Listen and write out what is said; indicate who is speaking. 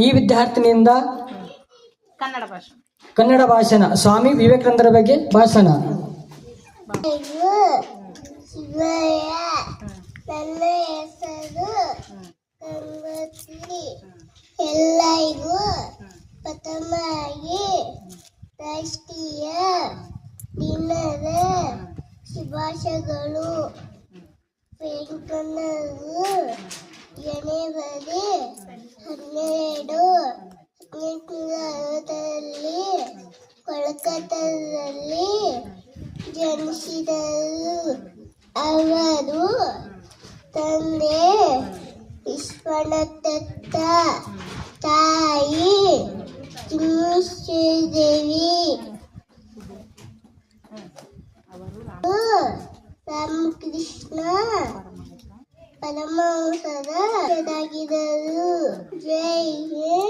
Speaker 1: ಈ ವಿದ್ಯಾರ್ಥಿನಿಯಿಂದ
Speaker 2: ಕನ್ನಡ ಭಾಷಣ
Speaker 1: ಸ್ವಾಮಿ ವಿವೇಕಾನಂದರ ಬಗ್ಗೆ ಭಾಷಣ.
Speaker 3: ಶಿವಯ್ಯ, ನನ್ನ ಹೆಸರು ಗಂಗೋತ್ರಿ. ಎಲ್ಲರಿಗೂ ಪ್ರಥಮವಾಗಿ ರಾಷ್ಟ್ರೀಯ ದಿನದ ಶುಭಾಶಯಗಳು. ವೆಂಕಣ್ಣರು ಜನವರಿ 12, 1860 ಕೋಲ್ಕತ್ತಾದಲ್ಲಿ ಜನಿಸಿದರು. ಅವರು ತಂದೆ ವಿಶ್ವನಾಥ, ತಾಯಿ ಚಿನ್ನಿಶ್ರೀದೇವಿ. ರಾಮಕೃಷ್ಣ ಪರಮಹಂಸರಾಗಿದ್ದರು. ಜೈ ಹಿಂದ್.